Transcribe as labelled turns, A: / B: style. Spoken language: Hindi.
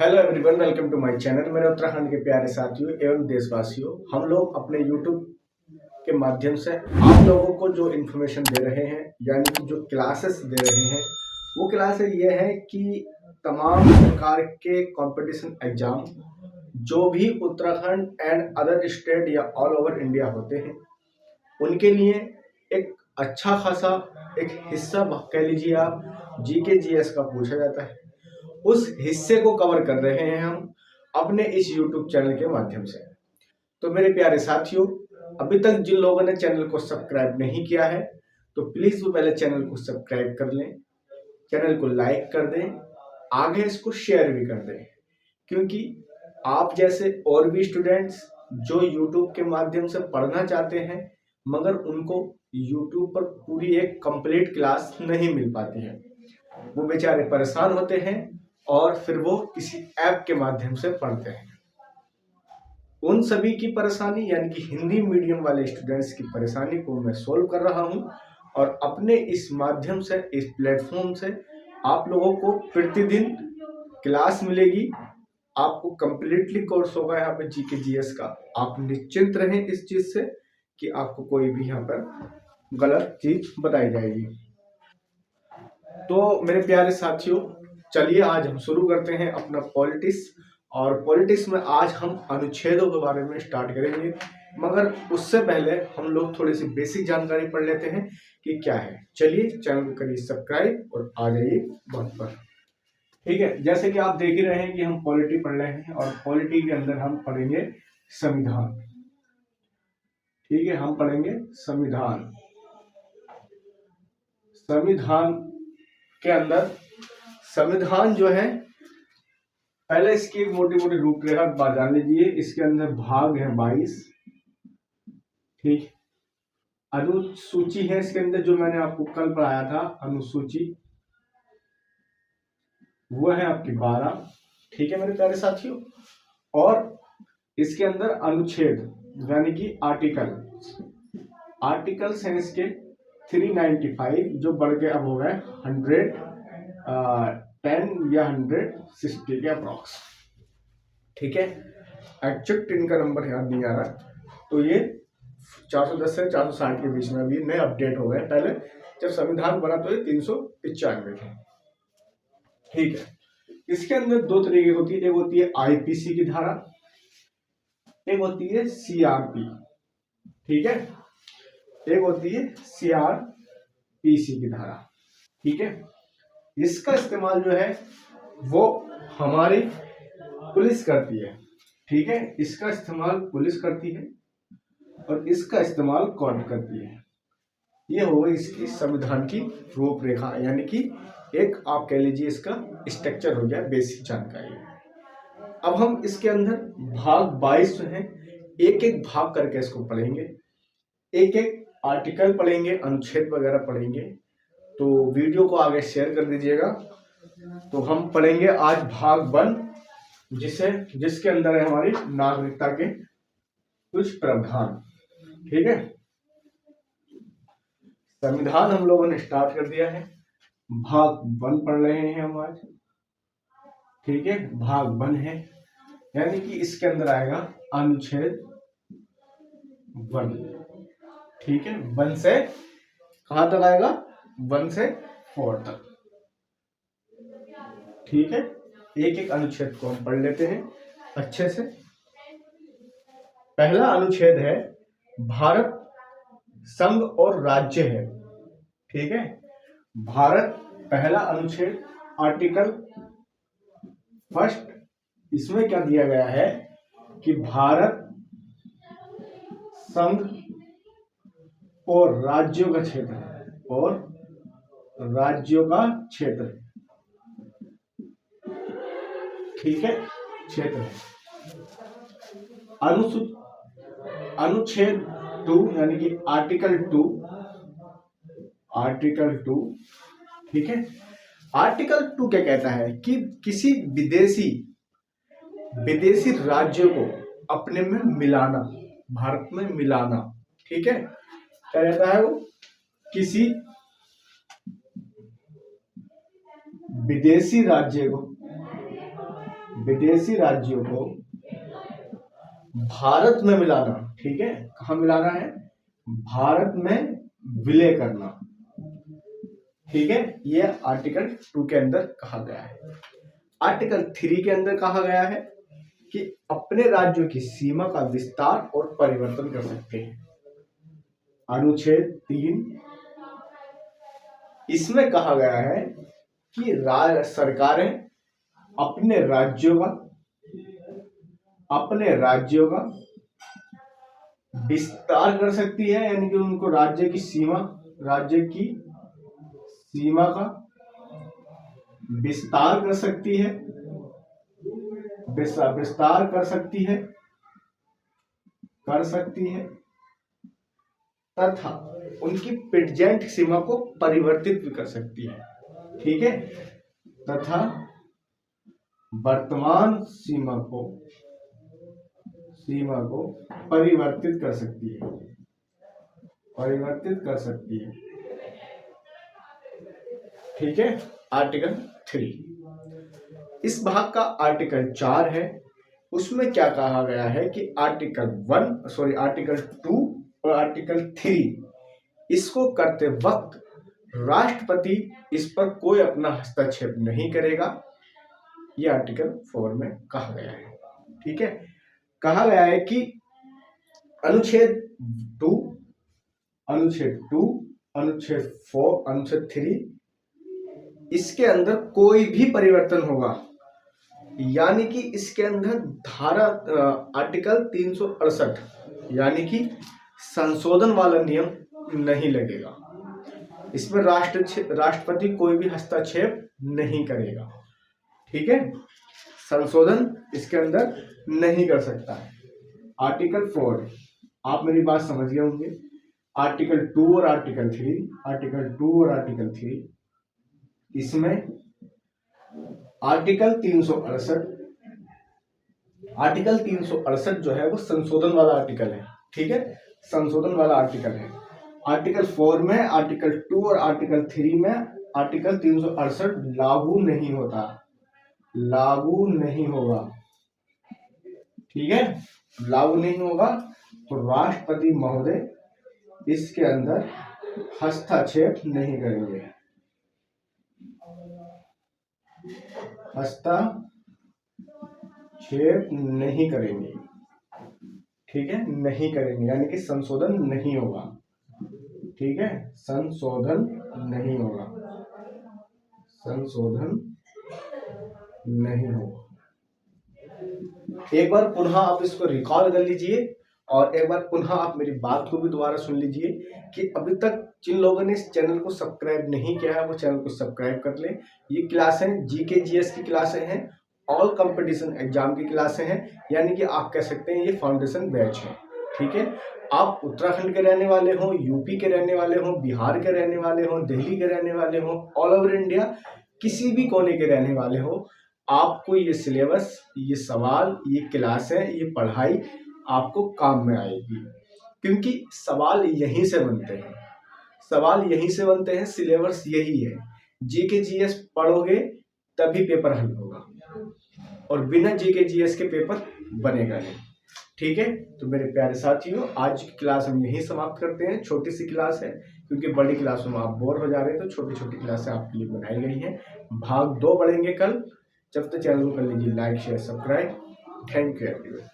A: Hello everyone, welcome to my channel. मेरे उत्तराखंड के प्यारे साथियों एवं देशवासियों, हम लोग अपने यूट्यूब के माध्यम से आप लोगों को जो इन्फॉर्मेशन दे रहे हैं, यानी कि जो क्लासेस दे रहे हैं, वो क्लासेस ये है कि तमाम प्रकार के कंपटीशन एग्जाम जो भी उत्तराखंड एंड अदर स्टेट या ऑल ओवर इंडिया होते हैं, उनके लिए एक अच्छा खासा एक हिस्सा कह लीजिए आप जीके जीएस का पूछा जाता है। उस हिस्से को कवर कर रहे हैं हम अपने इस YouTube चैनल के माध्यम से। तो मेरे प्यारे साथियों, अभी तक जिन लोगों ने चैनल को सब्सक्राइब नहीं किया है, तो प्लीज वो पहले चैनल को सब्सक्राइब कर लें, चैनल को लाइक कर दें, आगे इसको शेयर भी कर दें, क्योंकि आप जैसे और भी स्टूडेंट्स जो YouTube के माध्यम से पढ़ना चाहते हैं, मगर उनको YouTube पर पूरी एक कंप्लीट क्लास नहीं मिल पाती है, वो बेचारे परेशान होते हैं और फिर वो किसी ऐप के माध्यम से पढ़ते हैं। उन सभी की परेशानी, यानी कि हिंदी मीडियम वाले स्टूडेंट्स की परेशानी को मैं सोल्व कर रहा हूं और अपने इस माध्यम से, इस प्लेटफॉर्म से आप लोगों को प्रतिदिन क्लास मिलेगी। आपको कंप्लीटली कोर्स होगा यहाँ पे जीके जीएस का। आप निश्चिंत रहें इस चीज से कि आपको कोई भी यहाँ पर गलत चीज बताई जाएगी। तो मेरे प्यारे साथियों, चलिए आज हम शुरू करते हैं अपना पॉलिटिक्स। और पॉलिटिक्स में आज हम अनुच्छेदों के बारे में स्टार्ट करेंगे, मगर उससे पहले हम लोग थोड़ी सी बेसिक जानकारी पढ़ लेते हैं कि क्या है। चलिए चैनल को करिए सब्सक्राइब और आ जाइए बात पर। ठीक है, जैसे कि आप देख ही रहे हैं कि हम पॉलिटी पढ़ रहे हैं और पॉलिटी के अंदर हम पढ़ेंगे संविधान। ठीक है, हम पढ़ेंगे संविधान। संविधान के अंदर संविधान जो है, पहले इसकी एक मोटी मोटी रूपरेखा जान लीजिए। इसके अंदर भाग है 22। ठीक, अनुसूची है इसके अंदर, जो मैंने आपको कल पढ़ाया था अनुसूची, वो है आपकी 12। ठीक है मेरे प्यारे साथियों, और इसके अंदर अनुच्छेद यानी कि आर्टिकल्स हैं इसके 395, जो बढ़ के अब हो गए 110 या 160 के अप्रॉक्स। ठीक है, एग्जैक्ट इनका नंबर याद नहीं आ रहा। तो ये 410 से 460 के बीच में अभी नए अपडेट हो गए। पहले जब संविधान बना तो ये 395 थे। ठीक है, इसके अंदर दो तरीके होती है, एक होती है आईपीसी की धारा, एक होती है सीआरपी। ठीक है, एक होती है सीआरपीसी की धारा। ठीक है, इसका इस्तेमाल जो है वो हमारी पुलिस करती है। ठीक है, इसका इस्तेमाल पुलिस करती है और इसका इस्तेमाल कोर्ट करती है। ये हो गई इसकी संविधान की रूपरेखा, यानी कि एक आप कह लीजिए इसका स्ट्रक्चर हो गया, बेसिक जानकारी। अब हम इसके अंदर भाग 22 जो है, एक एक भाग करके इसको पढ़ेंगे, एक एक आर्टिकल पढ़ेंगे, अनुच्छेद वगैरह पढ़ेंगे। तो वीडियो को आगे शेयर कर दीजिएगा। तो हम पढ़ेंगे आज भाग 1, जिसके अंदर है हमारी नागरिकता के कुछ प्रावधान। ठीक है, संविधान हम लोगों ने स्टार्ट कर दिया है, भाग 1 पढ़ रहे हैं हम आज। ठीक है, भाग 1 है, यानी कि इसके अंदर आएगा अनुच्छेद 1। ठीक है, 1 से कहां तक आएगा, 1 से 4 तक। ठीक है, एक एक अनुच्छेद को हम पढ़ लेते हैं अच्छे से। पहला अनुच्छेद है भारत संघ और राज्य है। ठीक है, भारत, पहला अनुच्छेद, आर्टिकल फर्स्ट, इसमें क्या दिया गया है कि भारत संघ और राज्यों का क्षेत्र है, और राज्यों का क्षेत्र। ठीक है, क्षेत्र है। अनुच्छेद 2 यानी कि आर्टिकल 2। ठीक है, आर्टिकल 2 क्या कहता है कि किसी विदेशी राज्य को अपने में मिलाना, भारत में मिलाना। ठीक है, क्या रहता है वो, किसी विदेशी राज्य को विदेशी राज्यों को भारत में मिलाना, ठीक है, कहाँ मिलाना है, भारत में विलय करना, ठीक है, ये आर्टिकल 2 के अंदर कहा गया है। आर्टिकल 3 के अंदर कहा गया है कि अपने राज्यों की सीमा का विस्तार और परिवर्तन कर सकते हैं। अनुच्छेद 3 इसमें कहा गया है कि सरकारें अपने राज्यों का विस्तार कर सकती है, यानी कि उनको राज्य की सीमा का विस्तार कर सकती है, विस्तार कर सकती है तथा उनकी प्रेजेंट सीमा को परिवर्तित भी कर सकती है, ठीक है, तथा वर्तमान सीमा को परिवर्तित कर सकती है, ठीक है। आर्टिकल 3 इस भाग का आर्टिकल 4 है। उसमें क्या कहा गया है कि आर्टिकल 2 और आर्टिकल 3 इसको करते वक्त राष्ट्रपति इस पर कोई अपना हस्तक्षेप नहीं करेगा। ये आर्टिकल 4 में कहा गया है, ठीक है। कहा गया है कि अनुच्छेद 2, अनुच्छेद 4, अनुच्छेद 3 इसके अंदर कोई भी परिवर्तन होगा, यानी कि इसके अंदर धारा आर्टिकल 368 यानी कि संशोधन वाला नियम नहीं लगेगा। इसमें राष्ट्रपति कोई भी हस्तक्षेप नहीं करेगा, ठीक है, संशोधन इसके अंदर नहीं कर सकता है। आर्टिकल 4 आप मेरी बात समझ गए होंगे। आर्टिकल 2 और आर्टिकल 3 इसमें आर्टिकल 368 जो है वो संशोधन वाला आर्टिकल है, ठीक है, संशोधन वाला आर्टिकल है। आर्टिकल 4 में, आर्टिकल 2 और आर्टिकल 3 में आर्टिकल 368 लागू नहीं होगा, ठीक है, लागू नहीं होगा। तो राष्ट्रपति महोदय इसके अंदर हस्तक्षेप नहीं करेंगे, ठीक है, नहीं करेंगे, यानी कि संशोधन नहीं होगा, ठीक है, संशोधन नहीं होगा। एक बार पुनः आप इसको रिकॉल कर लीजिए और एक बार पुनः आप मेरी बात को भी दोबारा सुन लीजिए कि अभी तक जिन लोगों ने इस चैनल को सब्सक्राइब नहीं किया है वो चैनल को सब्सक्राइब कर लें। ये क्लासें जीके जीएस की क्लासें हैं, ऑल कंपटीशन एग्जाम की क्लासें हैं, यानी कि आप कह सकते हैं ये फाउंडेशन बैच है, ठीक है। आप उत्तराखंड के रहने वाले हो, यूपी के रहने वाले हो, बिहार के रहने वाले हो, दिल्ली के रहने वाले हो, ऑल ओवर इंडिया किसी भी कोने के रहने वाले हो, आपको ये सिलेबस, ये सवाल, ये क्लासें, ये पढ़ाई आपको काम में आएगी, क्योंकि सवाल यहीं से बनते हैं, सिलेबस यही है। जीके जीएस पढ़ोगे तभी पेपर हल होगा और बिना जीके जीएस के पेपर बनेगा नहीं, ठीक है। तो मेरे प्यारे साथियों, आज की क्लास हम यहीं समाप्त करते हैं। छोटी सी क्लास है क्योंकि बड़ी क्लासों में आप बोर हो जा रहे हैं, तो छोटी छोटी क्लासें आपके लिए बनाई गई हैं। भाग 2 बढ़ेंगे कल। जब तक चैनल को कर लीजिए like, share, subscribe. Thank you everyone.